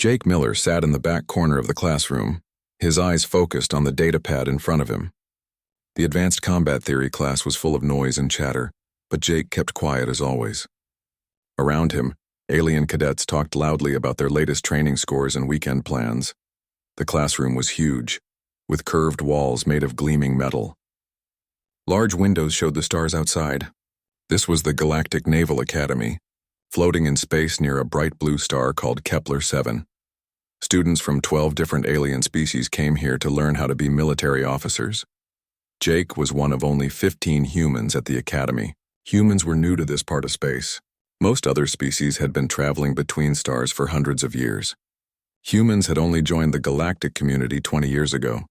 Jake Miller sat in the back corner of the classroom, his eyes focused on the datapad in front of him. The advanced combat theory class was full of noise and chatter, but Jake kept quiet as always. Around him, alien cadets talked loudly about their latest training scores and weekend plans. The classroom was huge, with curved walls made of gleaming metal. Large windows showed the stars outside. This was the Galactic Naval Academy, floating in space near a bright blue star called Kepler 7. Students from 12 different alien species came here to learn how to be military officers. Jake was one of only 15 humans at the academy. Humans were new to this part of space. Most other species had been traveling between stars for hundreds of years. Humans had only joined the galactic community 20 years ago.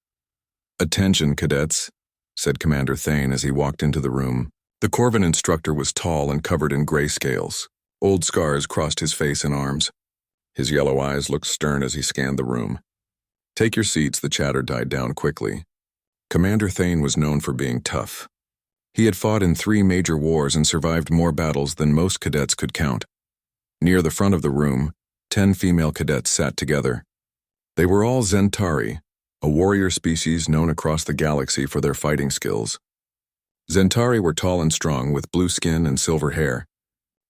"Attention, cadets," said Commander Thane as he walked into the room. The Corvin instructor was tall and covered in gray scales. Old scars crossed his face and arms. His yellow eyes looked stern as he scanned the room. "Take your seats," the chatter died down quickly. Commander Thane was known for being tough. He had fought in 3 major wars and survived more battles than most cadets could count. Near the front of the room, 10 female cadets sat together. They were all Zentari, a warrior species known across the galaxy for their fighting skills. Zentari were tall and strong with blue skin and silver hair.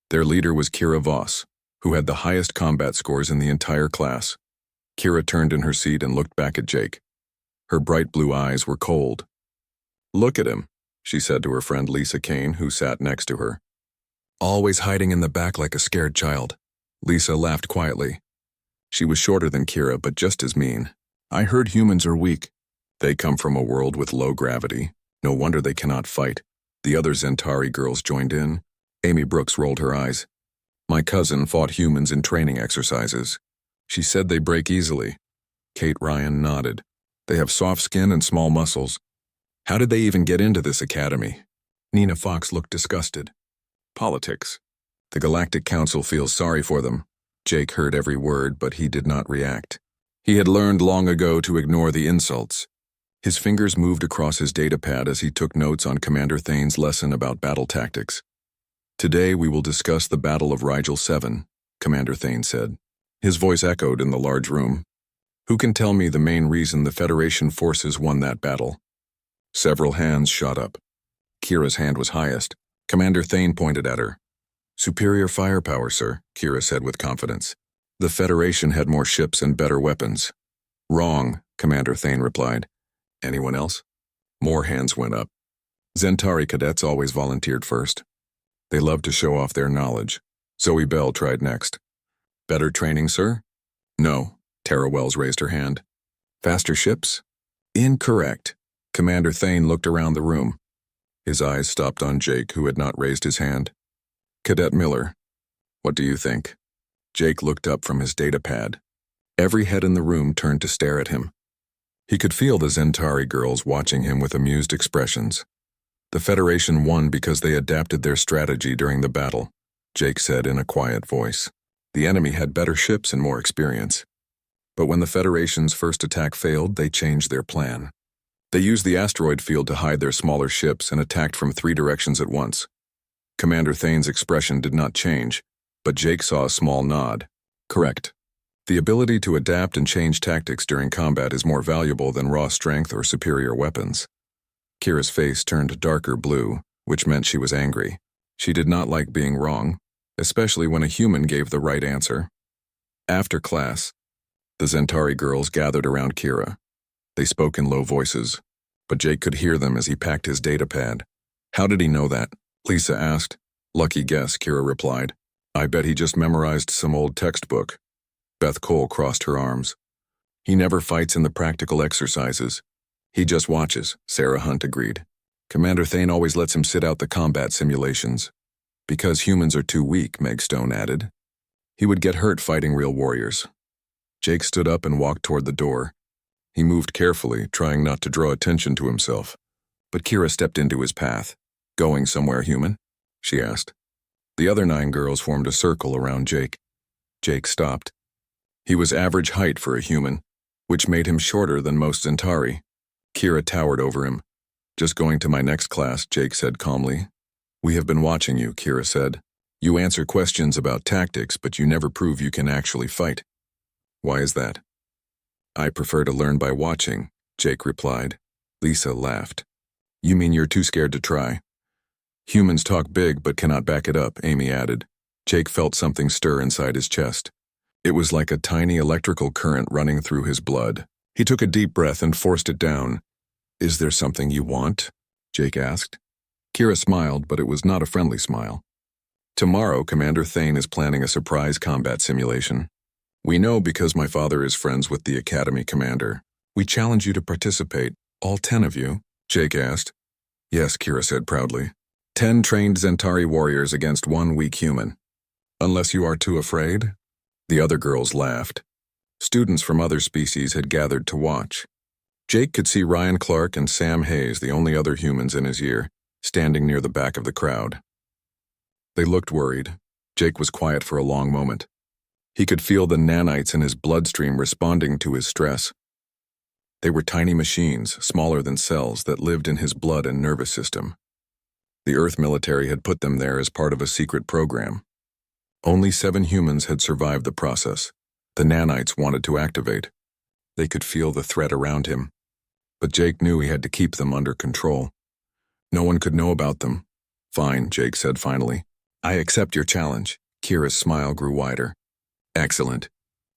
Their leader was Kira Voss, who had the highest combat scores in the entire class. Kira turned in her seat and looked back at Jake. Her bright blue eyes were cold. "Look at him," she said to her friend Lisa Kane, who sat next to her. "Always hiding in the back like a scared child." Lisa laughed quietly. She was shorter than Kira, but just as mean. "I heard humans are weak. They come from a world with low gravity. No wonder they cannot fight." The other Zentari girls joined in. Amy Brooks rolled her eyes. "My cousin fought humans in training exercises. She said they break easily." Kate Ryan nodded. "They have soft skin and small muscles. How did they even get into this academy?" Nina Fox looked disgusted. "Politics. The Galactic Council feels sorry for them." Jake heard every word, but he did not react. He had learned long ago to ignore the insults. His fingers moved across his datapad as he took notes on Commander Thane's lesson about battle tactics. "Today we will discuss the Battle of Rigel 7, Commander Thane said. His voice echoed in the large room. "Who can tell me the main reason the Federation forces won that battle?" Several hands shot up. Kira's hand was highest. Commander Thane pointed at her. "Superior firepower, sir," Kira said with confidence. "The Federation had more ships and better weapons." "Wrong," Commander Thane replied. "Anyone else?" More hands went up. Zentari cadets always volunteered first. They loved to show off their knowledge. Zoe Bell tried next. "Better training, sir?" "No." Tara Wells raised her hand. "Faster ships?" "Incorrect." Commander Thane looked around the room. His eyes stopped on Jake, who had not raised his hand. "Cadet Miller, what do you think?" Jake looked up from his datapad. Every head in the room turned to stare at him. He could feel the Zentari girls watching him with amused expressions. "The Federation won because they adapted their strategy during the battle," Jake said in a quiet voice. "The enemy had better ships and more experience. But when the Federation's first attack failed, they changed their plan. They used the asteroid field to hide their smaller ships and attacked from 3 directions at once." Commander Thane's expression did not change, but Jake saw a small nod. "Correct. The ability to adapt and change tactics during combat is more valuable than raw strength or superior weapons." Kira's face turned darker blue, which meant she was angry. She did not like being wrong, especially when a human gave the right answer. After class, the Zentari girls gathered around Kira. They spoke in low voices, but Jake could hear them as he packed his datapad. "How did he know that?" Lisa asked. "Lucky guess," Kira replied. "I bet he just memorized some old textbook." Beth Cole crossed her arms. "He never fights in the practical exercises. He just watches," Sarah Hunt agreed. "Commander Thane always lets him sit out the combat simulations." "Because humans are too weak," Meg Stone added. "He would get hurt fighting real warriors." Jake stood up and walked toward the door. He moved carefully, trying not to draw attention to himself. But Kira stepped into his path. "Going somewhere, human?" she asked. The other 9 girls formed a circle around Jake. Jake stopped. He was average height for a human, which made him shorter than most Zentari. Kira towered over him. "Just going to my next class," Jake said calmly. "We have been watching you," Kira said. "You answer questions about tactics, but you never prove you can actually fight." Why is that? I prefer to learn by watching, Jake replied. Lisa laughed. You mean you're too scared to try? Humans talk big but cannot back it up, Amy added. Jake felt something stir inside his chest. It was like a tiny electrical current running through his blood. He took a deep breath and forced it down. Is there something you want? Jake asked. Kira smiled, but it was not a friendly smile. Tomorrow, Commander Thane is planning a surprise combat simulation. We know because my father is friends with the Academy commander. We challenge you to participate, all 10 of you, Jake asked. Yes, Kira said proudly. 10 trained Zentari warriors against 1 weak human. Unless you are too afraid? The other girls laughed. Students from other species had gathered to watch. Jake could see Ryan Clark and Sam Hayes, the only other humans in his year, standing near the back of the crowd. They looked worried. Jake was quiet for a long moment. He could feel the nanites in his bloodstream responding to his stress. They were tiny machines, smaller than cells, that lived in his blood and nervous system. The Earth military had put them there as part of a secret program. Only 7 humans had survived the process. The nanites wanted to activate. They could feel the threat around him. But Jake knew he had to keep them under control. No one could know about them. Fine, Jake said finally. I accept your challenge. Kira's smile grew wider. Excellent.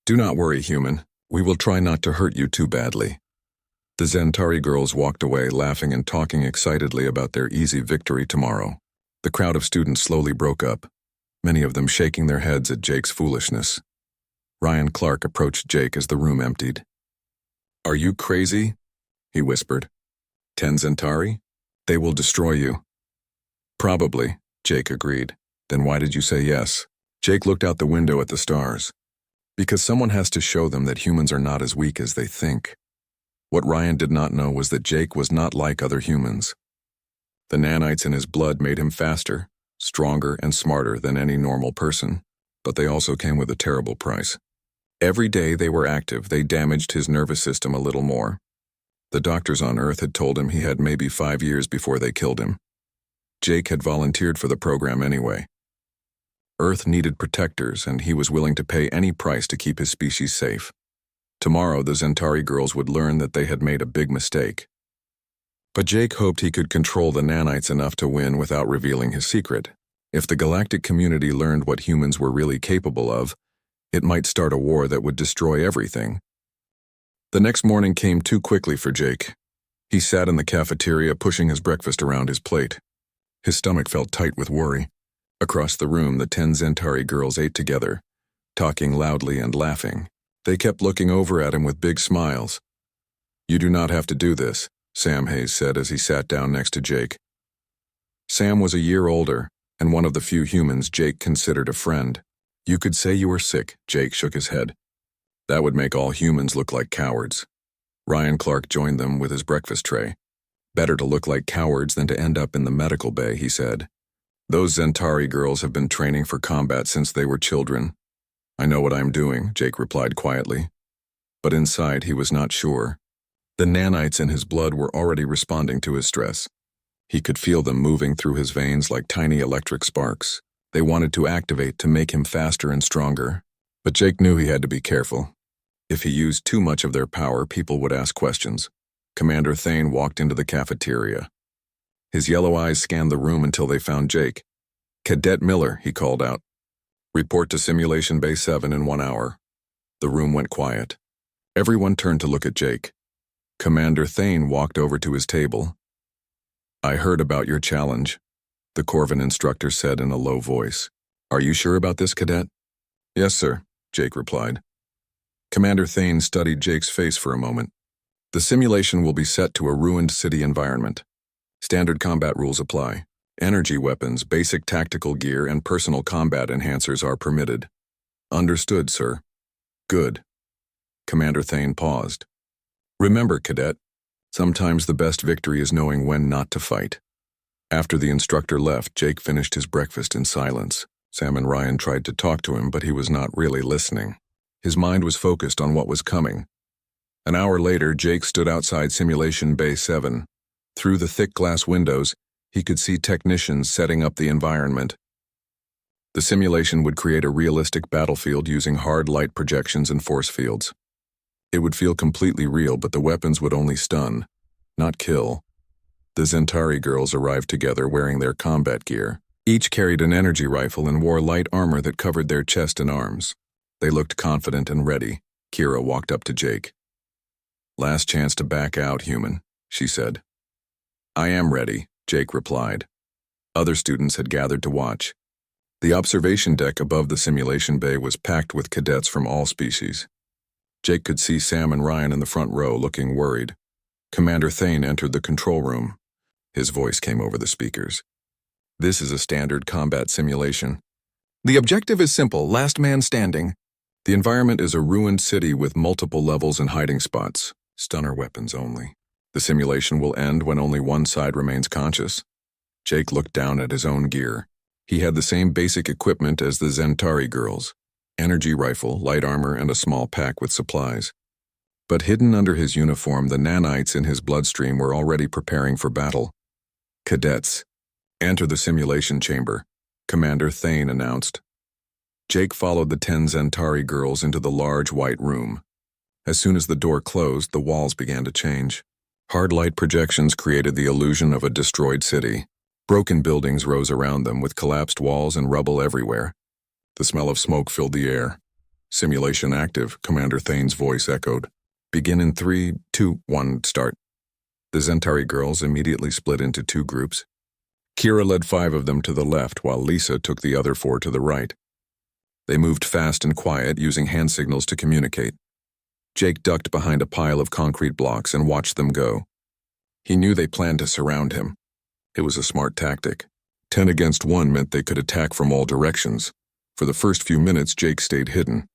Do not worry, human. We will try not to hurt you too badly. The Zentari girls walked away, laughing and talking excitedly about their easy victory tomorrow. The crowd of students slowly broke up, many of them shaking their heads at Jake's foolishness. Ryan Clark approached Jake as the room emptied. Are you crazy? He whispered. 10 Zentari? They will destroy you. Probably, Jake agreed. Then why did you say yes? Jake looked out the window at the stars. Because someone has to show them that humans are not as weak as they think. What Ryan did not know was that Jake was not like other humans. The nanites in his blood made him faster, stronger, and smarter than any normal person, but they also came with a terrible price. Every day they were active, they damaged his nervous system a little more. The doctors on Earth had told him he had maybe 5 years before they killed him. Jake had volunteered for the program anyway. Earth needed protectors, and he was willing to pay any price to keep his species safe. Tomorrow, the Zentari girls would learn that they had made a big mistake. But Jake hoped he could control the nanites enough to win without revealing his secret. If the galactic community learned what humans were really capable of, it might start a war that would destroy everything. The next morning came too quickly for Jake. He sat in the cafeteria, pushing his breakfast around his plate. His stomach felt tight with worry. Across the room, the 10 Zentari girls ate together, talking loudly and laughing. They kept looking over at him with big smiles. You do not have to do this, Sam Hayes said as he sat down next to Jake. Sam was a year older, and one of the few humans Jake considered a friend. You could say you were sick, Jake shook his head. That would make all humans look like cowards. Ryan Clark joined them with his breakfast tray. Better to look like cowards than to end up in the medical bay, he said. Those Zentari girls have been training for combat since they were children. I know what I'm doing, Jake replied quietly. But inside he was not sure. The nanites in his blood were already responding to his stress. He could feel them moving through his veins like tiny electric sparks. They wanted to activate to make him faster and stronger. But Jake knew he had to be careful. If he used too much of their power, people would ask questions. Commander Thane walked into the cafeteria. His yellow eyes scanned the room until they found Jake. Cadet Miller, he called out. Report to Simulation Bay 7 in 1 hour. The room went quiet. Everyone turned to look at Jake. Commander Thane walked over to his table. I heard about your challenge, the Corvin instructor said in a low voice. Are you sure about this, Cadet? Yes, sir, Jake replied. Commander Thane studied Jake's face for a moment. The simulation will be set to a ruined city environment. Standard combat rules apply. Energy weapons, basic tactical gear, and personal combat enhancers are permitted. Understood, sir. Good. Commander Thane paused. Remember, Cadet, sometimes the best victory is knowing when not to fight. After the instructor left, Jake finished his breakfast in silence. Sam and Ryan tried to talk to him, but he was not really listening. His mind was focused on what was coming. An hour later, Jake stood outside Simulation Bay 7. Through the thick glass windows, he could see technicians setting up the environment. The simulation would create a realistic battlefield using hard light projections and force fields. It would feel completely real, but the weapons would only stun, not kill. The Zentari girls arrived together wearing their combat gear. Each carried an energy rifle and wore light armor that covered their chest and arms. They looked confident and ready. Kira walked up to Jake. "Last chance to back out, human," she said. "I am ready," Jake replied. Other students had gathered to watch. The observation deck above the simulation bay was packed with cadets from all species. Jake could see Sam and Ryan in the front row looking worried. Commander Thane entered the control room. His voice came over the speakers. "This is a standard combat simulation. The objective is simple, last man standing. The environment is a ruined city with multiple levels and hiding spots. Stunner weapons only. The simulation will end when only one side remains conscious." Jake looked down at his own gear. He had the same basic equipment as the Zentari girls: energy rifle, light armor, and a small pack with supplies. But hidden under his uniform, the nanites in his bloodstream were already preparing for battle. "Cadets, enter the simulation chamber," Commander Thane announced. Jake followed the 10 Zentari girls into the large white room. As soon as the door closed, the walls began to change. Hard light projections created the illusion of a destroyed city. Broken buildings rose around them with collapsed walls and rubble everywhere. The smell of smoke filled the air. "Simulation active," Commander Thane's voice echoed. "Begin in 3, 2, 1, start." The Zentari girls immediately split into 2 groups. Kira led 5 of them to the left, while Lisa took the other 4 to the right. They moved fast and quiet, using hand signals to communicate. Jake ducked behind a pile of concrete blocks and watched them go. He knew they planned to surround him. It was a smart tactic. 10 against 1 meant they could attack from all directions. For the first few minutes, Jake stayed hidden.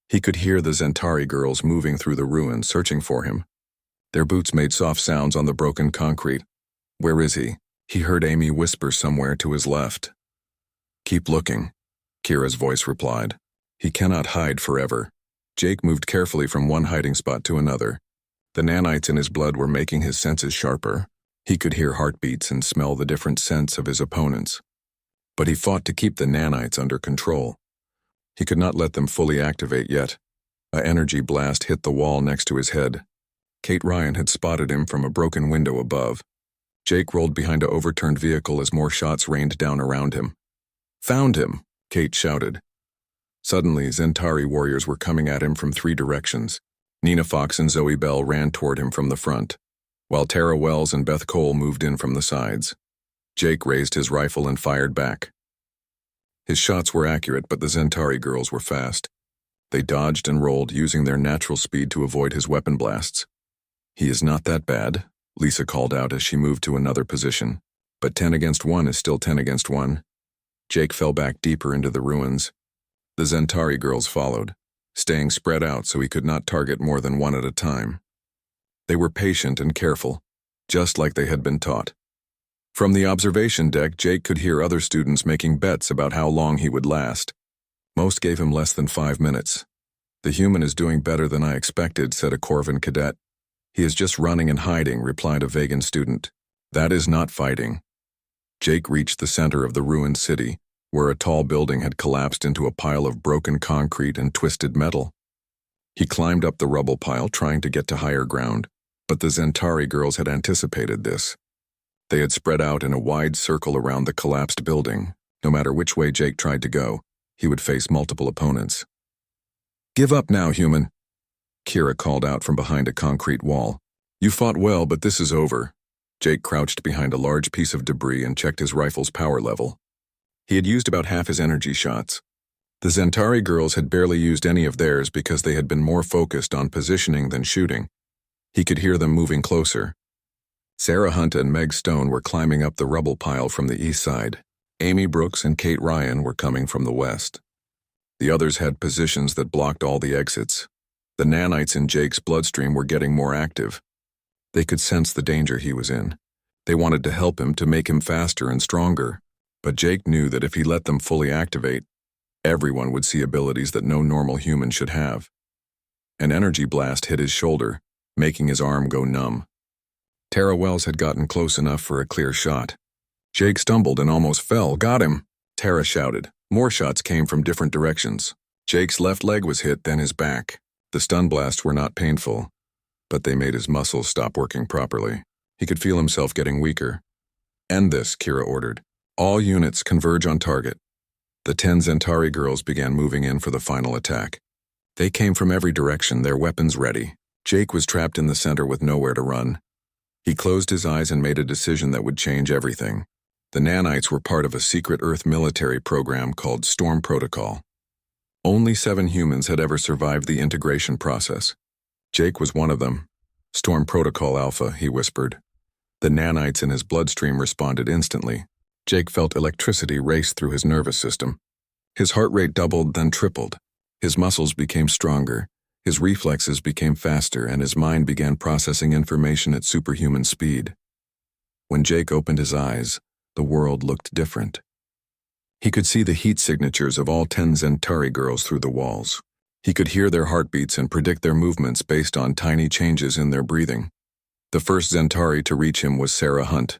He could hear the Zentari girls moving through the ruins, searching for him. Their boots made soft sounds on the broken concrete. "Where is he?" He heard Amy whisper somewhere to his left. "Keep looking," Kira's voice replied. "He cannot hide forever." Jake moved carefully from one hiding spot to another. The nanites in his blood were making his senses sharper. He could hear heartbeats and smell the different scents of his opponents. But he fought to keep the nanites under control. He could not let them fully activate yet. An energy blast hit the wall next to his head. Kate Ryan had spotted him from a broken window above. Jake rolled behind an overturned vehicle as more shots rained down around him. "Found him!" Kate shouted. Suddenly, Zentari warriors were coming at him from 3 directions. Nina Fox and Zoe Bell ran toward him from the front, while Tara Wells and Beth Cole moved in from the sides. Jake raised his rifle and fired back. His shots were accurate, but the Zentari girls were fast. They dodged and rolled, using their natural speed to avoid his weapon blasts. "He is not that bad," Lisa called out as she moved to another position. "But 10 against 1 is still 10 against 1. Jake fell back deeper into the ruins. The Zentari girls followed, staying spread out so he could not target more than 1 at a time. They were patient and careful, just like they had been taught. From the observation deck, Jake could hear other students making bets about how long he would last. Most gave him less than 5 minutes. "The human is doing better than I expected," said a Corvin cadet. "He is just running and hiding," replied a Vegan student. "That is not fighting." Jake reached the center of the ruined city, where a tall building had collapsed into a pile of broken concrete and twisted metal. He climbed up the rubble pile, trying to get to higher ground, but the Zentari girls had anticipated this. They had spread out in a wide circle around the collapsed building. No matter which way Jake tried to go, he would face multiple opponents. "Give up now, human," Kira called out from behind a concrete wall. "You fought well, but this is over." Jake crouched behind a large piece of debris and checked his rifle's power level. He had used about half his energy shots. The Zentari girls had barely used any of theirs because they had been more focused on positioning than shooting. He could hear them moving closer. Sarah Hunt and Meg Stone were climbing up the rubble pile from the east side. Amy Brooks and Kate Ryan were coming from the west. The others had positions that blocked all the exits. The nanites in Jake's bloodstream were getting more active. They could sense the danger he was in. They wanted to help him, to make him faster and stronger. But Jake knew that if he let them fully activate, everyone would see abilities that no normal human should have. An energy blast hit his shoulder, making his arm go numb. Tara Wells had gotten close enough for a clear shot. Jake stumbled and almost fell. "Got him!" Tara shouted, More shots came from different directions. Jake's left leg was hit, then his back. The stun blasts were not painful, but they made his muscles stop working properly. He could feel himself getting weaker. "End this," Kira ordered. "All units converge on target." The 10 Zentari girls began moving in for the final attack. They came from every direction, their weapons ready. Jake was trapped in the center with nowhere to run. He closed his eyes and made a decision that would change everything. The nanites were part of a secret Earth military program called Storm Protocol. Only 7 humans had ever survived the integration process. Jake was one of them. "Storm Protocol Alpha," he whispered. The nanites in his bloodstream responded instantly. Jake felt electricity race through his nervous system. His heart rate doubled, then tripled. His muscles became stronger, his reflexes became faster, and his mind began processing information at superhuman speed. When Jake opened his eyes, the world looked different. He could see the heat signatures of all 10 Zentari girls through the walls. He could hear their heartbeats and predict their movements based on tiny changes in their breathing. The first Zentari to reach him was Sarah Hunt.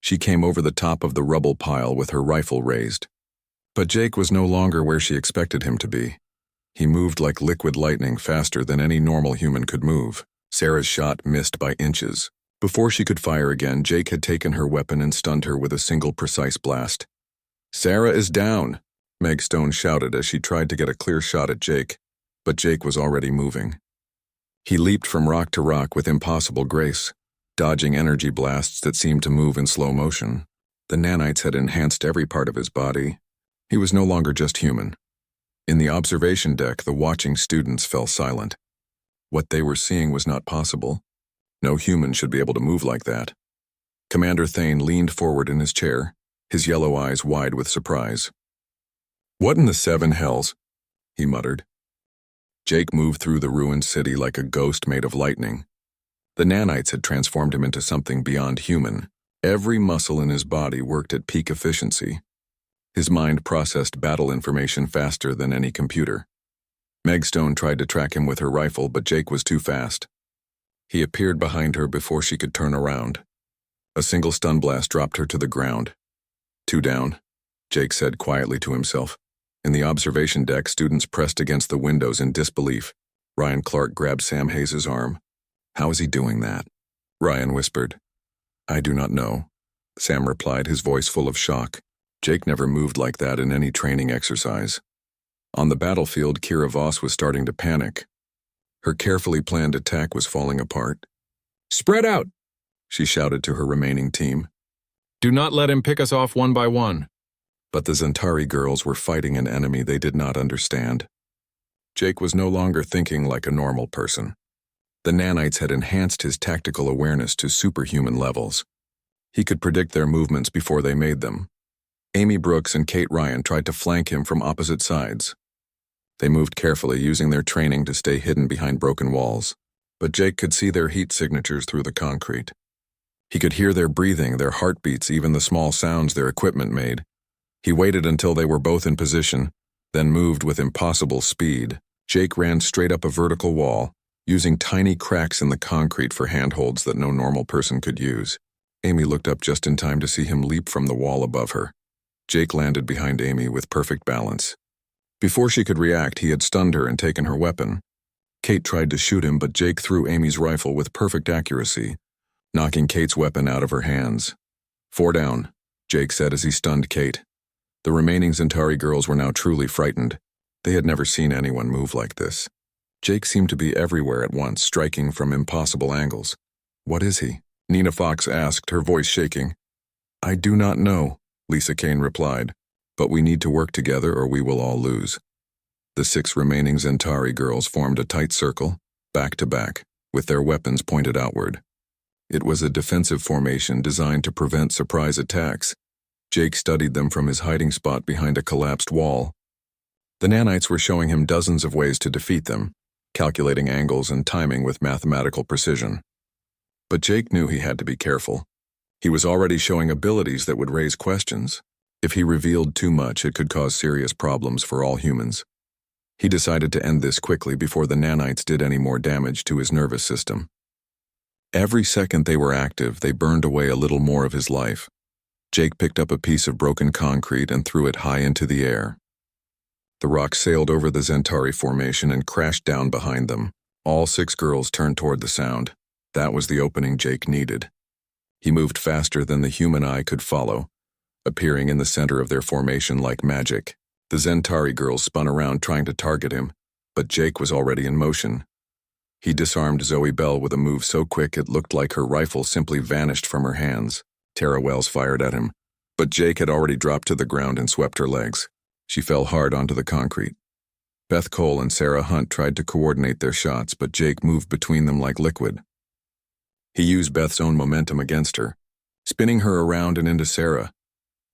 She came over the top of the rubble pile with her rifle raised. But Jake was no longer where she expected him to be. He moved like liquid lightning, faster than any normal human could move. Sarah's shot missed by inches. Before she could fire again, Jake had taken her weapon and stunned her with a single precise blast. "Sarah is down," Meg Stone shouted as she tried to get a clear shot at Jake, but Jake was already moving. He leaped from rock to rock with impossible grace, dodging energy blasts that seemed to move in slow motion. The nanites had enhanced every part of his body. He was no longer just human. In the observation deck, the watching students fell silent. What they were seeing was not possible. No human should be able to move like that. Commander Thane leaned forward in his chair, his yellow eyes wide with surprise. "What in the 7 hells?" he muttered. Jake moved through the ruined city like a ghost made of lightning. The nanites had transformed him into something beyond human. Every muscle in his body worked at peak efficiency. His mind processed battle information faster than any computer. Meg Stone tried to track him with her rifle, but Jake was too fast. He appeared behind her before she could turn around. A single stun blast dropped her to the ground. "2 down," Jake said quietly to himself. In the observation deck, students pressed against the windows in disbelief. Ryan Clark grabbed Sam Hayes' arm. "How is he doing that?" Ryan whispered. "I do not know," Sam replied, his voice full of shock. Jake never moved like that in any training exercise. On the battlefield, Kira Voss was starting to panic. Her carefully planned attack was falling apart. "Spread out," she shouted to her remaining team. "Do not let him pick us off one by one." But the Zentari girls were fighting an enemy they did not understand. Jake was no longer thinking like a normal person. The nanites had enhanced his tactical awareness to superhuman levels. He could predict their movements before they made them. Amy Brooks and Kate Ryan tried to flank him from opposite sides. They moved carefully, using their training to stay hidden behind broken walls. But Jake could see their heat signatures through the concrete. He could hear their breathing, their heartbeats, even the small sounds their equipment made. He waited until they were both in position, then moved with impossible speed. Jake ran straight up a vertical wall, using tiny cracks in the concrete for handholds that no normal person could use. Amy looked up just in time to see him leap from the wall above her. Jake landed behind Amy with perfect balance. Before she could react, he had stunned her and taken her weapon. Kate tried to shoot him, but Jake threw Amy's rifle with perfect accuracy, knocking Kate's weapon out of her hands. "4 down," Jake said as he stunned Kate. The remaining Zentari girls were now truly frightened. They had never seen anyone move like this. Jake seemed to be everywhere at once, striking from impossible angles. "What is he?" Nina Fox asked, her voice shaking. "I do not know," Lisa Kane replied, "but we need to work together or we will all lose." The 6 remaining Zentari girls formed a tight circle, back to back, with their weapons pointed outward. It was a defensive formation designed to prevent surprise attacks. Jake studied them from his hiding spot behind a collapsed wall. The nanites were showing him dozens of ways to defeat them, calculating angles and timing with mathematical precision. But Jake knew he had to be careful. He was already showing abilities that would raise questions. If he revealed too much, it could cause serious problems for all humans. He decided to end this quickly before the nanites did any more damage to his nervous system. Every second they were active, they burned away a little more of his life. Jake picked up a piece of broken concrete and threw it high into the air. The rock sailed over the Centauri formation and crashed down behind them. All 6 girls turned toward the sound. That was the opening Jake needed. He moved faster than the human eye could follow, appearing in the center of their formation like magic. The Centauri girls spun around trying to target him, but Jake was already in motion. He disarmed Zoe Bell with a move so quick it looked like her rifle simply vanished from her hands. Tara Wells fired at him, but Jake had already dropped to the ground and swept her legs. She fell hard onto the concrete. Beth Cole and Sarah Hunt tried to coordinate their shots, but Jake moved between them like liquid. He used Beth's own momentum against her, spinning her around and into Sarah.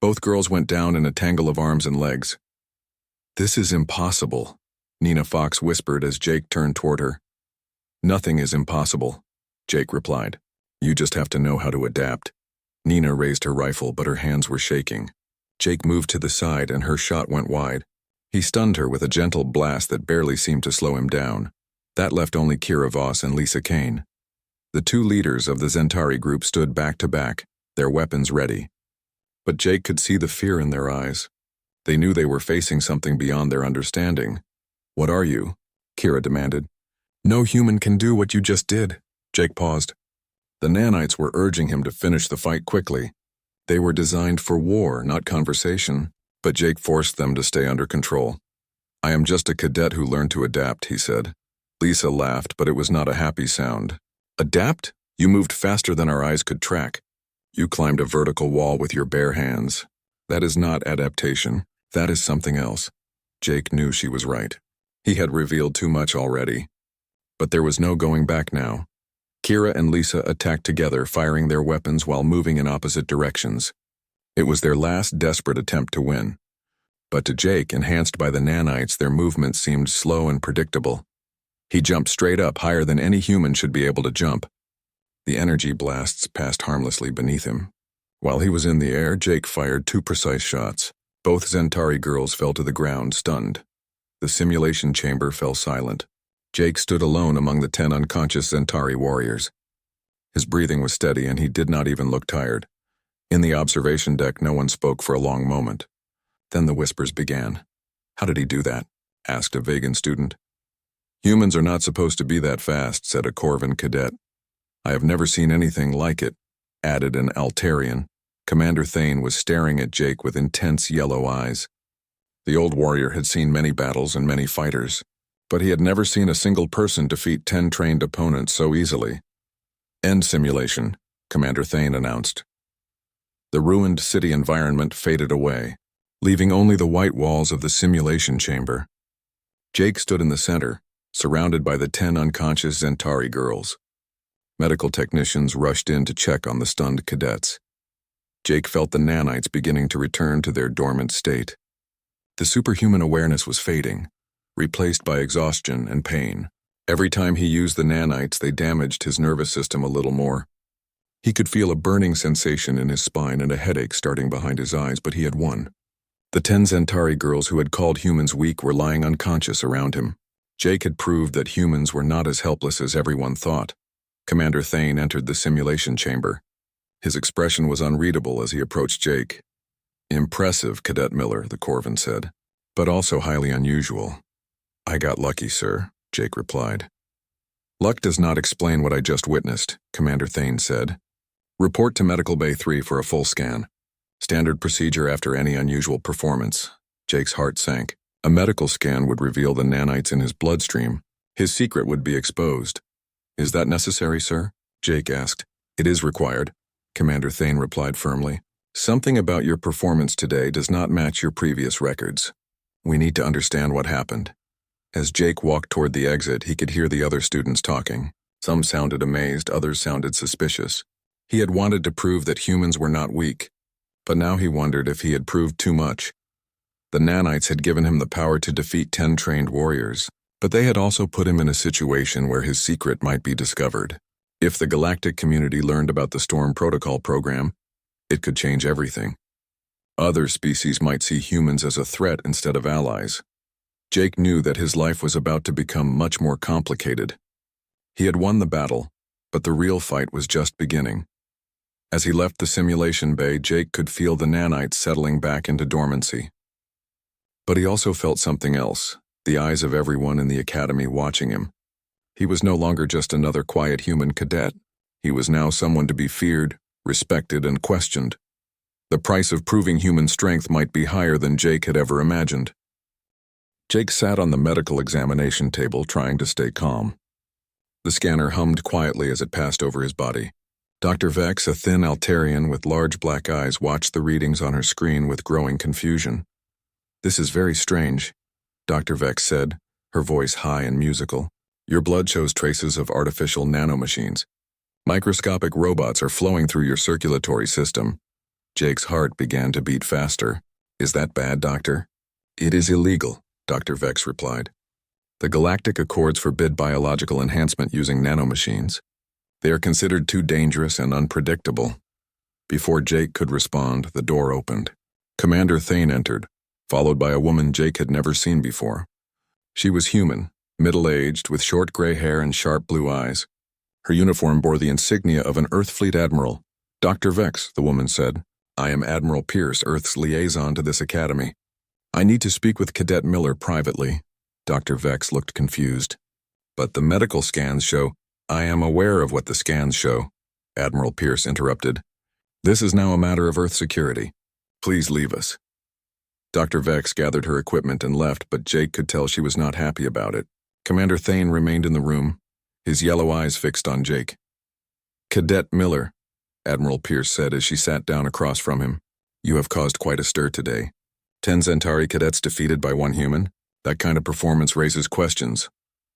Both girls went down in a tangle of arms and legs. "This is impossible," Nina Fox whispered as Jake turned toward her. "Nothing is impossible," Jake replied. "You just have to know how to adapt." Nina raised her rifle, but her hands were shaking. Jake moved to the side and her shot went wide. He stunned her with a gentle blast that barely seemed to slow him down. That left only Kira Voss and Lisa Kane. The 2 leaders of the Centauri group stood back to back, their weapons ready. But Jake could see the fear in their eyes. They knew they were facing something beyond their understanding. "What are you?" Kira demanded. "No human can do what you just did." Jake paused. The nanites were urging him to finish the fight quickly. They were designed for war, not conversation, but Jake forced them to stay under control. "I am just a cadet who learned to adapt," he said. Lisa laughed, but it was not a happy sound. "Adapt? You moved faster than our eyes could track. You climbed a vertical wall with your bare hands. That is not adaptation. That is something else." Jake knew she was right. He had revealed too much already. But there was no going back now. Kira and Lisa attacked together, firing their weapons while moving in opposite directions. It was their last desperate attempt to win. But to Jake, enhanced by the nanites, their movement seemed slow and predictable. He jumped straight up, higher than any human should be able to jump. The energy blasts passed harmlessly beneath him. While he was in the air, Jake fired 2 precise shots. Both Centauri girls fell to the ground, stunned. The simulation chamber fell silent. Jake stood alone among the 10 unconscious Centauri warriors. His breathing was steady and he did not even look tired. In the observation deck, no one spoke for a long moment. Then the whispers began. "How did he do that?" asked a Vegan student. "Humans are not supposed to be that fast," said a Corvan cadet. "I have never seen anything like it," added an Altarian. Commander Thane was staring at Jake with intense yellow eyes. The old warrior had seen many battles and many fighters, but he had never seen a single person defeat 10 trained opponents so easily. "End simulation," Commander Thane announced. The ruined city environment faded away, leaving only the white walls of the simulation chamber. Jake stood in the center, surrounded by the 10 unconscious Centauri girls. Medical technicians rushed in to check on the stunned cadets. Jake felt the nanites beginning to return to their dormant state. The superhuman awareness was fading, replaced by exhaustion and pain. Every time he used the nanites, they damaged his nervous system a little more. He could feel a burning sensation in his spine and a headache starting behind his eyes, but he had won. The 10 Centauri girls who had called humans weak were lying unconscious around him. Jake had proved that humans were not as helpless as everyone thought. Commander Thane entered the simulation chamber. His expression was unreadable as he approached Jake. "Impressive, Cadet Miller," the Corvan said, "but also highly unusual." "I got lucky, sir," Jake replied. "Luck does not explain what I just witnessed," Commander Thane said. "Report to Medical Bay 3 for a full scan. Standard procedure after any unusual performance." Jake's heart sank. A medical scan would reveal the nanites in his bloodstream. His secret would be exposed. "Is that necessary, sir?" Jake asked. "It is required," Commander Thane replied firmly. "Something about your performance today does not match your previous records. We need to understand what happened." As Jake walked toward the exit, he could hear the other students talking. Some sounded amazed, others sounded suspicious. He had wanted to prove that humans were not weak, but now he wondered if he had proved too much. The nanites had given him the power to defeat 10 trained warriors, but they had also put him in a situation where his secret might be discovered. If the galactic community learned about the Storm Protocol program, it could change everything. Other species might see humans as a threat instead of allies. Jake knew that his life was about to become much more complicated. He had won the battle, but the real fight was just beginning. As he left the simulation bay, Jake could feel the nanites settling back into dormancy. But he also felt something else, the eyes of everyone in the academy watching him. He was no longer just another quiet human cadet. He was now someone to be feared, respected, and questioned. The price of proving human strength might be higher than Jake had ever imagined. Jake sat on the medical examination table trying to stay calm. The scanner hummed quietly as it passed over his body. Dr. Vex, a thin Altarian with large black eyes, watched the readings on her screen with growing confusion. "This is very strange," Dr. Vex said, her voice high and musical. "Your blood shows traces of artificial nanomachines. Microscopic robots are flowing through your circulatory system." Jake's heart began to beat faster. "Is that bad, Doctor?" "It is illegal," Dr. Vex replied. "The Galactic Accords forbid biological enhancement using nanomachines. They are considered too dangerous and unpredictable." Before Jake could respond, the door opened. Commander Thane entered, followed by a woman Jake had never seen before. She was human, middle-aged, with short gray hair and sharp blue eyes. Her uniform bore the insignia of an Earth Fleet admiral. "Dr. Vex," the woman said, "I am Admiral Pierce, Earth's liaison to this academy. I need to speak with Cadet Miller privately." Dr. Vex looked confused. "But the medical scans show—" "I am aware of what the scans show," Admiral Pierce interrupted. "This is now a matter of Earth security. Please leave us." Dr. Vex gathered her equipment and left, but Jake could tell she was not happy about it. Commander Thane remained in the room, his yellow eyes fixed on Jake. "Cadet Miller," Admiral Pierce said as she sat down across from him, "you have caused quite a stir today. 10 Centauri cadets defeated by 1 human? That kind of performance raises questions."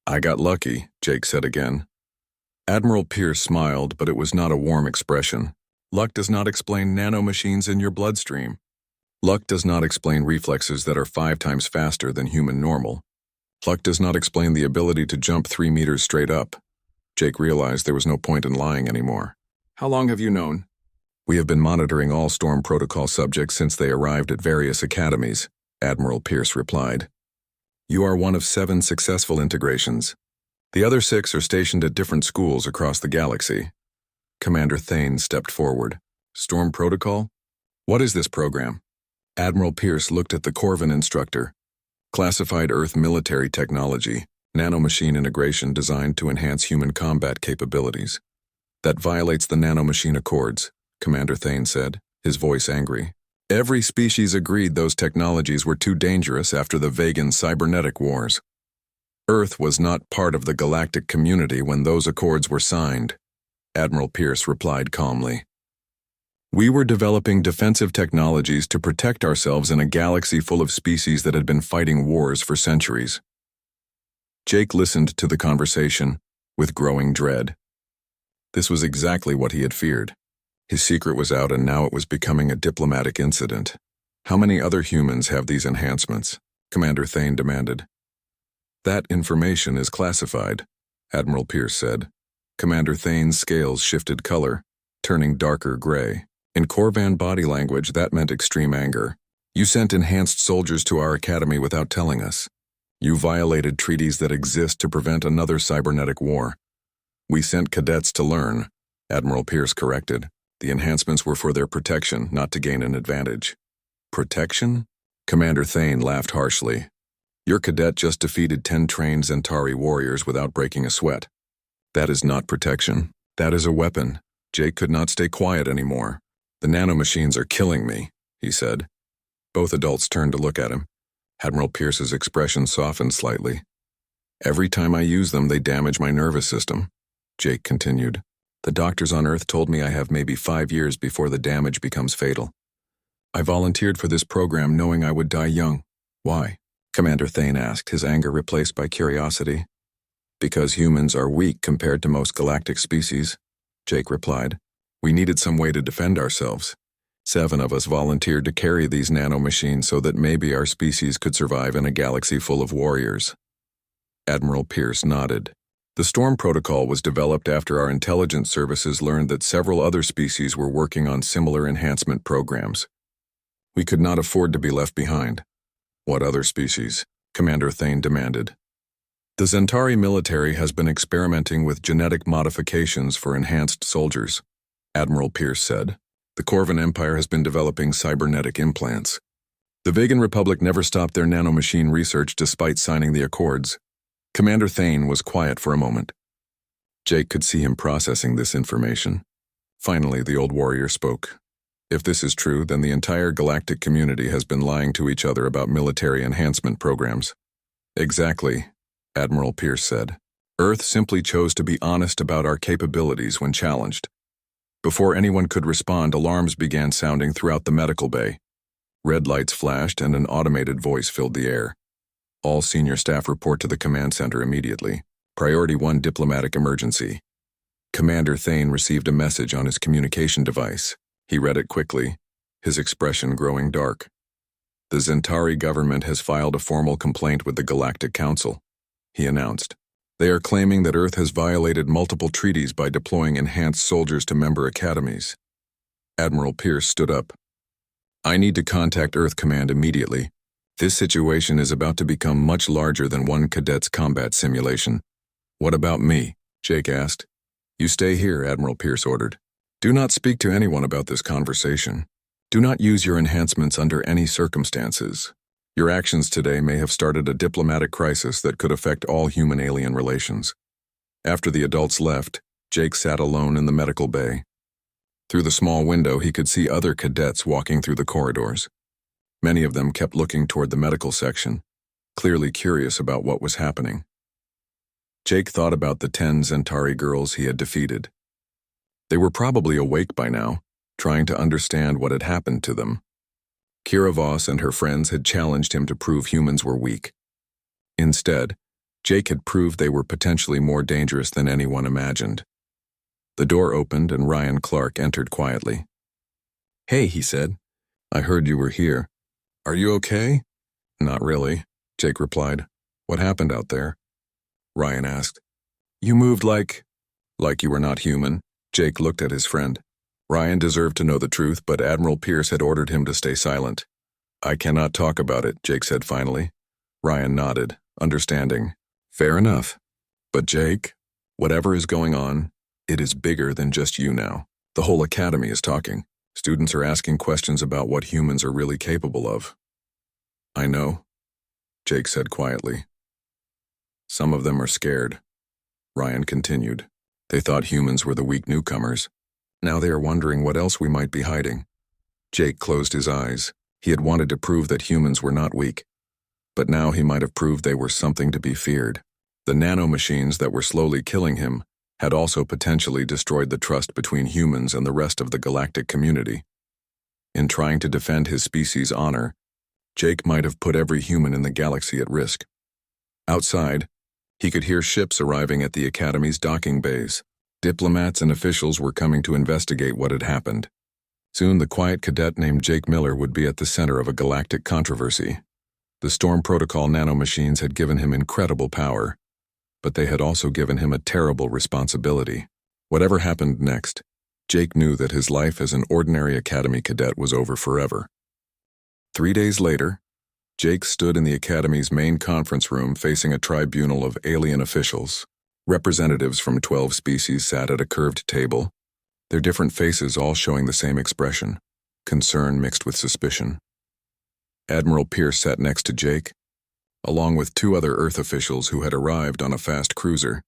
"I got lucky," Jake said again. Admiral Pierce smiled, but it was not a warm expression. "Luck does not explain nanomachines in your bloodstream. Luck does not explain reflexes that are 5 times faster than human normal. Luck does not explain the ability to jump 3 meters straight up." Jake realized there was no point in lying anymore. "How long have you known?" "We have been monitoring all Storm Protocol subjects since they arrived at various academies," Admiral Pierce replied. "You are one of 7 successful integrations. The other 6 are stationed at different schools across the galaxy." Commander Thane stepped forward. "Storm Protocol? What is this program?" Admiral Pierce looked at the Corvin instructor. "Classified Earth military technology, nanomachine integration designed to enhance human combat capabilities." "That violates the nanomachine accords," Commander Thane said, his voice angry. "Every species agreed those technologies were too dangerous after the Vegan cybernetic wars. Earth was not part of the galactic community when those accords were signed," Admiral Pierce replied calmly. "We were developing defensive technologies to protect ourselves in a galaxy full of species that had been fighting wars for centuries." Jake listened to the conversation with growing dread. This was exactly what he had feared. His secret was out, and now it was becoming a diplomatic incident. "How many other humans have these enhancements?" Commander Thane demanded. "That information is classified," Admiral Pierce said. Commander Thane's scales shifted color, turning darker gray. In Corvan body language, that meant extreme anger. "You sent enhanced soldiers to our academy without telling us. You violated treaties that exist to prevent another cybernetic war." "We sent cadets to learn," Admiral Pierce corrected. "The enhancements were for their protection, not to gain an advantage." "Protection?" Commander Thane laughed harshly. "Your cadet just defeated 10 trained Centauri warriors without breaking a sweat. That is not protection. That is a weapon." Jake could not stay quiet anymore. "The nanomachines are killing me," he said. Both adults turned to look at him. Admiral Pierce's expression softened slightly. "Every time I use them, they damage my nervous system," Jake continued. "The doctors on Earth told me I have maybe 5 years before the damage becomes fatal. I volunteered for this program knowing I would die young." "Why?" Commander Thane asked, his anger replaced by curiosity. "Because humans are weak compared to most galactic species," Jake replied. "We needed some way to defend ourselves. 7 of us volunteered to carry these nanomachines so that maybe our species could survive in a galaxy full of warriors." Admiral Pierce nodded. "The Storm Protocol was developed after our intelligence services learned that several other species were working on similar enhancement programs. We could not afford to be left behind." "What other species?" Commander Thane demanded. "The Centauri military has been experimenting with genetic modifications for enhanced soldiers. Admiral Pierce said. The Corvan Empire has been developing cybernetic implants. The Vegan Republic never stopped their nanomachine research despite signing the accords. Commander Thane was quiet for a moment. Jake could see him processing this information. Finally, the old warrior spoke. If this is true, then the entire galactic community has been lying to each other about military enhancement programs. Exactly, Admiral Pierce said. Earth simply chose to be honest about our capabilities when challenged. Before anyone could respond, alarms began sounding throughout the medical bay. Red lights flashed and an automated voice filled the air. All senior staff report to the command center immediately. Priority 1 diplomatic emergency. Commander Thane received a message on his communication device. He read it quickly, his expression growing dark. The Zentari government has filed a formal complaint with the Galactic Council, he announced. They are claiming that Earth has violated multiple treaties by deploying enhanced soldiers to member academies. Admiral Pierce stood up. I need to contact Earth Command immediately. This situation is about to become much larger than one cadet's combat simulation. What about me? Jake asked. You stay here, Admiral Pierce ordered. Do not speak to anyone about this conversation. Do not use your enhancements under any circumstances. Your actions today may have started a diplomatic crisis that could affect all human-alien relations. After the adults left, Jake sat alone in the medical bay. Through the small window, he could see other cadets walking through the corridors. Many of them kept looking toward the medical section, clearly curious about what was happening. Jake thought about the 10 Zentari girls he had defeated. They were probably awake by now, trying to understand what had happened to them. Kira Voss and her friends had challenged him to prove humans were weak. Instead, Jake had proved they were potentially more dangerous than anyone imagined. The door opened and Ryan Clark entered quietly. Hey, he said. I heard you were here. Are you okay? Not really, Jake replied. What happened out there? Ryan asked. You moved like you were not human. Jake looked at his friend. Ryan deserved to know the truth, but Admiral Pierce had ordered him to stay silent. I cannot talk about it, Jake said finally. Ryan nodded, understanding. Fair enough. But Jake, whatever is going on, it is bigger than just you now. The whole academy is talking. Students are asking questions about what humans are really capable of. I know, Jake said quietly. Some of them are scared. Ryan continued. They thought humans were the weak newcomers. Now they are wondering what else we might be hiding. Jake closed his eyes. He had wanted to prove that humans were not weak. But now he might have proved they were something to be feared. The nanomachines that were slowly killing him had also potentially destroyed the trust between humans and the rest of the galactic community. In trying to defend his species' honor, Jake might have put every human in the galaxy at risk. Outside, he could hear ships arriving at the Academy's docking bays. Diplomats and officials were coming to investigate what had happened. Soon the quiet cadet named Jake Miller would be at the center of a galactic controversy. The Storm Protocol nanomachines had given him incredible power, but they had also given him a terrible responsibility. Whatever happened next, Jake knew that his life as an ordinary Academy cadet was over forever. 3 days later, Jake stood in the Academy's main conference room facing a tribunal of alien officials. Representatives from 12 species sat at a curved table, their different faces all showing the same expression, concern mixed with suspicion. Admiral Pierce sat next to Jake, along with 2 other Earth officials who had arrived on a fast cruiser.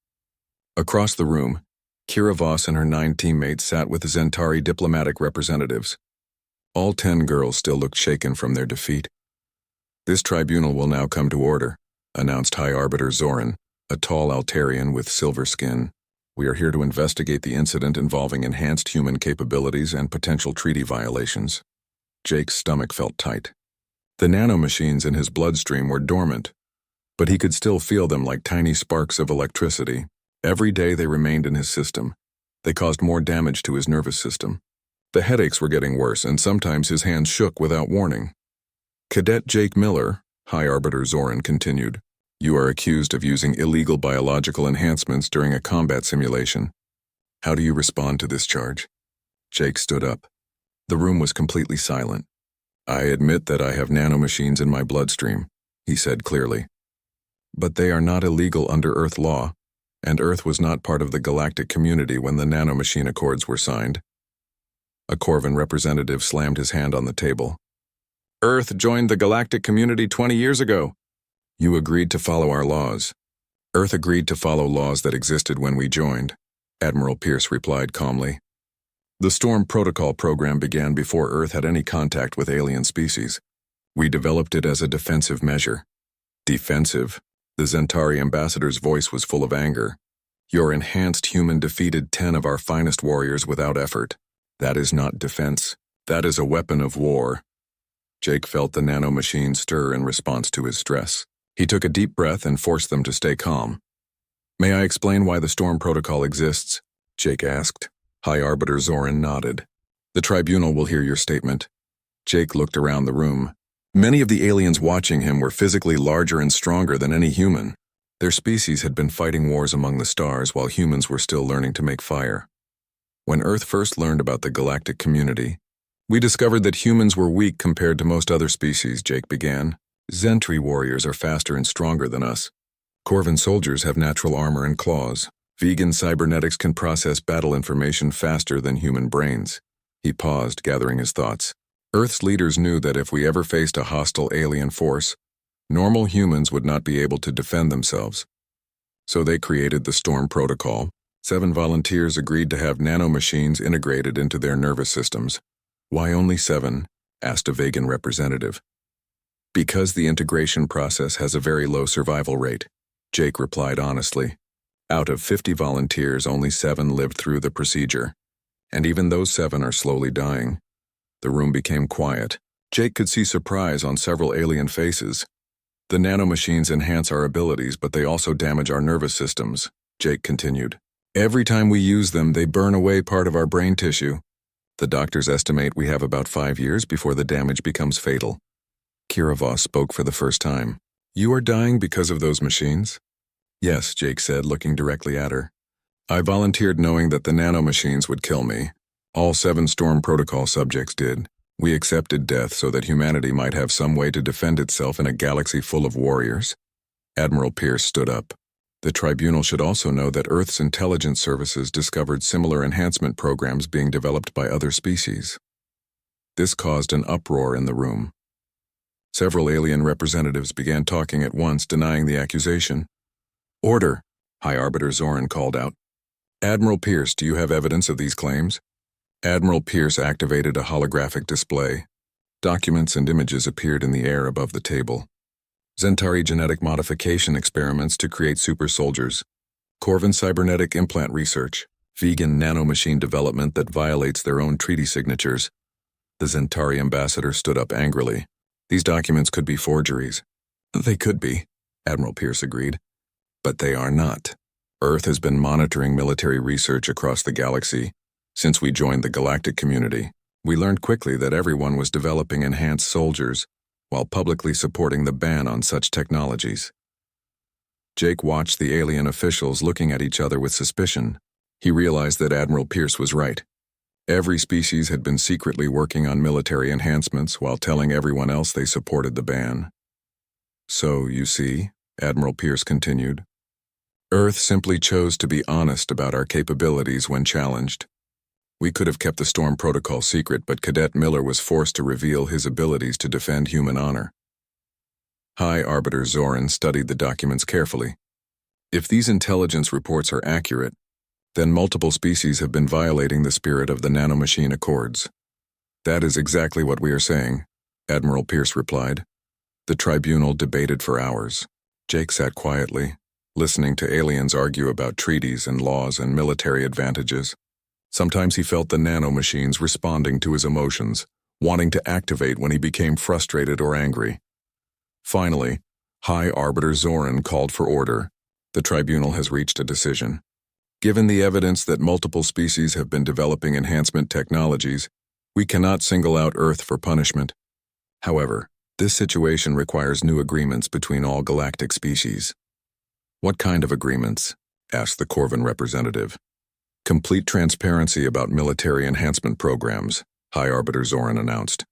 Across the room, Kira Voss and her 9 teammates sat with the Zentari diplomatic representatives. All 10 girls still looked shaken from their defeat. This tribunal will now come to order, announced High Arbiter Zoran, a tall Altarian with silver skin. We are here to investigate the incident involving enhanced human capabilities and potential treaty violations. Jake's stomach felt tight. The nanomachines in his bloodstream were dormant, but he could still feel them like tiny sparks of electricity. Every day they remained in his system. They caused more damage to his nervous system. The headaches were getting worse, and sometimes his hands shook without warning. Cadet Jake Miller, High Arbiter Zoran continued, you are accused of using illegal biological enhancements during a combat simulation. How do you respond to this charge? Jake stood up. The room was completely silent. I admit that I have nanomachines in my bloodstream, he said clearly. But they are not illegal under Earth law, and Earth was not part of the galactic community when the nanomachine accords were signed. A Corvin representative slammed his hand on the table. Earth joined the galactic community 20 years ago. You agreed to follow our laws. Earth agreed to follow laws that existed when we joined, Admiral Pierce replied calmly. The Storm Protocol program began before Earth had any contact with alien species. We developed it as a defensive measure. Defensive? The Zentari ambassador's voice was full of anger. Your enhanced human defeated 10 of our finest warriors without effort. That is not defense. That is a weapon of war. Jake felt the nanomachine stir in response to his stress. He took a deep breath and forced them to stay calm. May I explain why the Storm Protocol exists? Jake asked. High Arbiter Zoran nodded. The tribunal will hear your statement. Jake looked around the room. Many of the aliens watching him were physically larger and stronger than any human. Their species had been fighting wars among the stars while humans were still learning to make fire. When Earth first learned about the galactic community, we discovered that humans were weak compared to most other species, Jake began. Zentri warriors are faster and stronger than us. Corvin soldiers have natural armor and claws. Vegan cybernetics can process battle information faster than human brains. He paused, gathering his thoughts. Earth's leaders knew that if we ever faced a hostile alien force, normal humans would not be able to defend themselves. So they created the Storm Protocol. 7 volunteers agreed to have nanomachines integrated into their nervous systems. Why only 7? Asked a vegan representative. Because the integration process has a very low survival rate, Jake replied honestly. Out of 50 volunteers, only 7 lived through the procedure. And even those 7 are slowly dying. The room became quiet. Jake could see surprise on several alien faces. The nanomachines enhance our abilities, but they also damage our nervous systems, Jake continued. Every time we use them, they burn away part of our brain tissue. The doctors estimate we have about 5 years before the damage becomes fatal. Kiravos spoke for the first time. You are dying because of those machines? Yes, Jake said, looking directly at her. I volunteered knowing that the nanomachines would kill me. All 7 Storm Protocol subjects did. We accepted death so that humanity might have some way to defend itself in a galaxy full of warriors. Admiral Pierce stood up. The tribunal should also know that Earth's intelligence services discovered similar enhancement programs being developed by other species. This caused an uproar in the room. Several alien representatives began talking at once, denying the accusation. Order, High Arbiter Zoran called out. Admiral Pierce, do you have evidence of these claims? Admiral Pierce activated a holographic display. Documents and images appeared in the air above the table. Zentari genetic modification experiments to create super soldiers. Corvin cybernetic implant research. Vegan nanomachine development that violates their own treaty signatures. The Zentari ambassador stood up angrily. These documents could be forgeries. They could be, Admiral Pierce agreed. But they are not. Earth has been monitoring military research across the galaxy. Since we joined the galactic community, we learned quickly that everyone was developing enhanced soldiers while publicly supporting the ban on such technologies. Jake watched the alien officials looking at each other with suspicion. He realized that Admiral Pierce was right. Every species had been secretly working on military enhancements while telling everyone else they supported the ban. So, you see, Admiral Pierce continued, Earth simply chose to be honest about our capabilities when challenged. We could have kept the Storm Protocol secret, but Cadet Miller was forced to reveal his abilities to defend human honor. High Arbiter Zoran studied the documents carefully. If these intelligence reports are accurate, then multiple species have been violating the spirit of the nanomachine accords. That is exactly what we are saying, Admiral Pierce replied. The tribunal debated for hours. Jake sat quietly, listening to aliens argue about treaties and laws and military advantages. Sometimes he felt the nanomachines responding to his emotions, wanting to activate when he became frustrated or angry. Finally, High Arbiter Zoran called for order. The tribunal has reached a decision. Given the evidence that multiple species have been developing enhancement technologies, we cannot single out Earth for punishment. However, this situation requires new agreements between all galactic species. What kind of agreements? Asked the Corvin representative. Complete transparency about military enhancement programs, High Arbiter Zoran announced.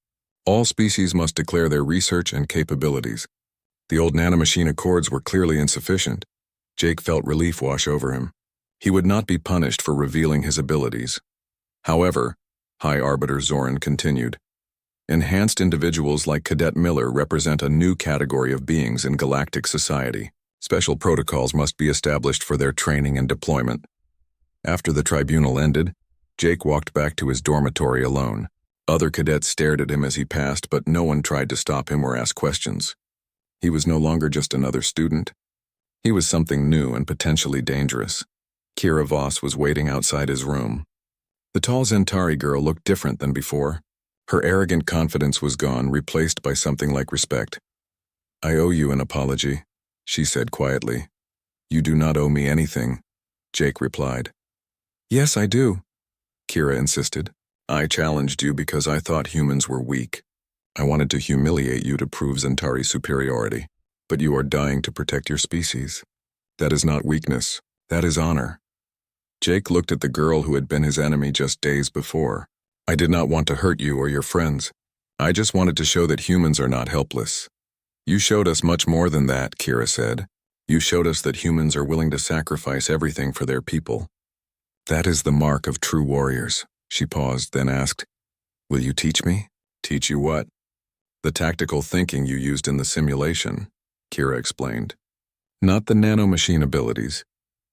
All species must declare their research and capabilities. The old nanomachine accords were clearly insufficient. Jake felt relief wash over him. He would not be punished for revealing his abilities. However, High Arbiter Zoran continued. Enhanced individuals like Cadet Miller represent a new category of beings in galactic society. Special protocols must be established for their training and deployment. After the tribunal ended, Jake walked back to his dormitory alone. Other cadets stared at him as he passed, but no one tried to stop him or ask questions. He was no longer just another student. He was something new and potentially dangerous. Kira Voss was waiting outside his room. The tall Zentari girl looked different than before. Her arrogant confidence was gone, replaced by something like respect. "I owe you an apology," she said quietly. "You do not owe me anything," Jake replied. "Yes, I do," Kira insisted. "I challenged you because I thought humans were weak. I wanted to humiliate you to prove Zentari's superiority, but you are dying to protect your species. That is not weakness, that is honor." Jake looked at the girl who had been his enemy just days before. "I did not want to hurt you or your friends. I just wanted to show that humans are not helpless." "You showed us much more than that," Kira said. "You showed us that humans are willing to sacrifice everything for their people. That is the mark of true warriors." She paused, then asked, "Will you teach me?" "Teach you what?" "The tactical thinking you used in the simulation," Kira explained. "Not the nanomachine abilities,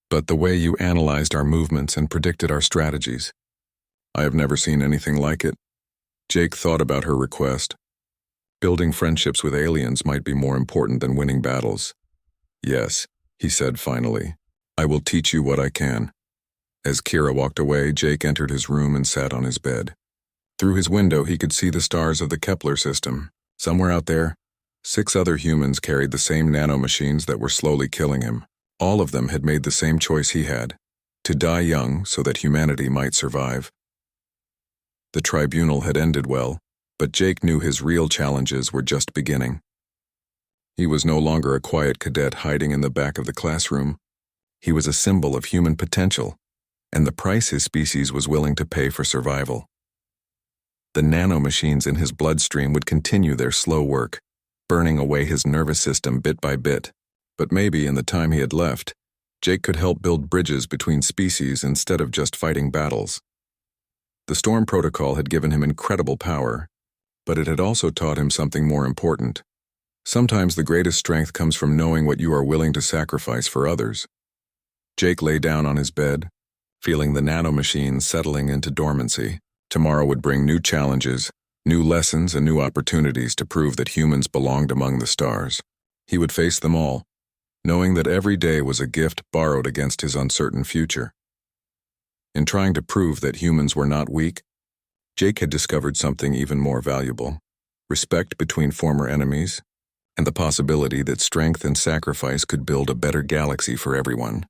but the way you analyzed our movements and predicted our strategies. I have never seen anything like it." Jake thought about her request. Building friendships with aliens might be more important than winning battles. "Yes," he said finally. "I will teach you what I can." As Kira walked away, Jake entered his room and sat on his bed. Through his window, he could see the stars of the Kepler system. Somewhere out there, 6 other humans carried the same nanomachines that were slowly killing him. All of them had made the same choice he had, to die young so that humanity might survive. The tribunal had ended well, but Jake knew his real challenges were just beginning. He was no longer a quiet cadet hiding in the back of the classroom. He was a symbol of human potential, and the price his species was willing to pay for survival. The nanomachines in his bloodstream would continue their slow work, burning away his nervous system bit by bit. But maybe in the time he had left, Jake could help build bridges between species instead of just fighting battles. The Storm Protocol had given him incredible power, but it had also taught him something more important. Sometimes the greatest strength comes from knowing what you are willing to sacrifice for others. Jake lay down on his bed, feeling the nanomachines settling into dormancy. Tomorrow would bring new challenges, new lessons, and new opportunities to prove that humans belonged among the stars. He would face them all, knowing that every day was a gift borrowed against his uncertain future. In trying to prove that humans were not weak, Jake had discovered something even more valuable: respect between former enemies, and the possibility that strength and sacrifice could build a better galaxy for everyone.